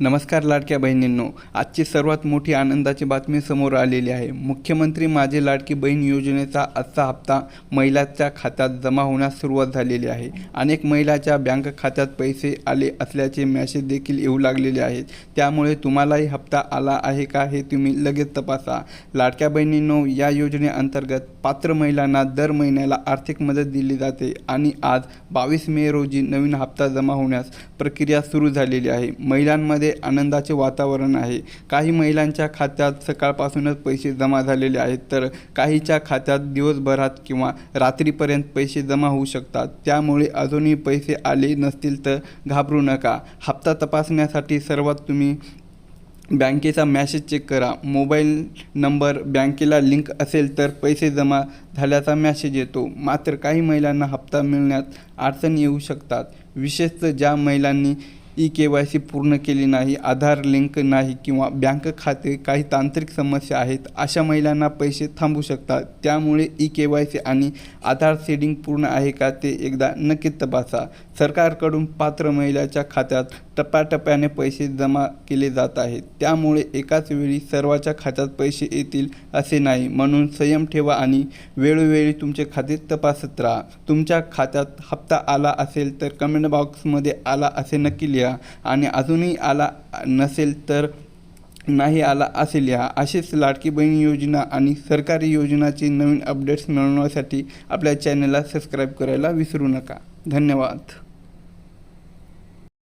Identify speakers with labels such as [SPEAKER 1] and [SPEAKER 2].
[SPEAKER 1] नमस्कार लाडक्या बहिणींनो, आजची सर्वात मोठी आनंदाची बातमी समोर आलेली आहे। मुख्यमंत्री माझी लाडकी बहीण योजनेचा आजचा हप्ता महिलांच्या खात्यात जमा होण्यास सुरुवात झालेली आहे। अनेक महिलांच्या बँक खात्यात पैसे आले असल्याचे मेसेज देखील येऊ लागलेले आहेत। त्यामुळे तुम्हालाही हप्ता आला आहे का हे तुम्ही लगेच तपासा। लाडक्या बहिणींनो, या योजनेअंतर्गत पात्र महिलांना दर महिन्याला आर्थिक मदत दिली जाते आणि आज 22 मे रोजी नवीन हप्ता जमा होण्यास प्रक्रिया सुरू झालेली आहे। महिलांमध्ये आनंदाचे वातावरण आहे। काही महिलांच्या खात्यात सकाळपासूनच पैसे जमा झालेले आहेत, तर काहींच्या खात्यात दिवसभरात किंवा रात्रीपर्यंत पैसे जमा होऊ शकतात। त्यामुळे अजूनही पैसे आले नसतील तर घाबरू नका। हप्ता तपासण्यासाठी सर्वात तुम्ही बँकेचा मेसेज चेक करा। मोबाईल नंबर बँकेला लिंक असेल तर पैसे जमा झाल्याचा मेसेज येतो। मात्र काही महिलांना हप्ता मिळण्यात अडचणी येऊ शकतात, विशेषतः ज्या महिलांनी KYC पूर्ण केली नाही, आधार लिंक नाही किंवा बँक खाते काही तांत्रिक समस्या आहेत, अशा महिलांना पैसे थांबू शकतात। त्यामुळे KYC आणि आधार सेटिंग पूर्ण आहे का ते एकदा नक्कीच तपासा। सरकारकडून पात्र महिलांच्या खात्यात टप्प्याटप्प्याने पैसे जमा केले जात आहेत, त्यामुळे एकाच वेळी सर्वांच्या खात्यात पैसे येतील असे नाही। म्हणून संयम ठेवा आणि वेळोवेळी तुमचे खाते तपासत राहा। तुमच्या खात्यात हप्ता आला असेल तर कमेंट बॉक्समध्ये आला असे नक्की लिहा आणि अजूनही आला नसेल तर नाही आला असे लिहा। असेच लाडकी बहीण योजना आणि सरकारी योजनाची नवीन अपडेट्स मिळवण्यासाठी आपल्या चॅनलला सबस्क्राईब करायला विसरू नका। धन्यवाद।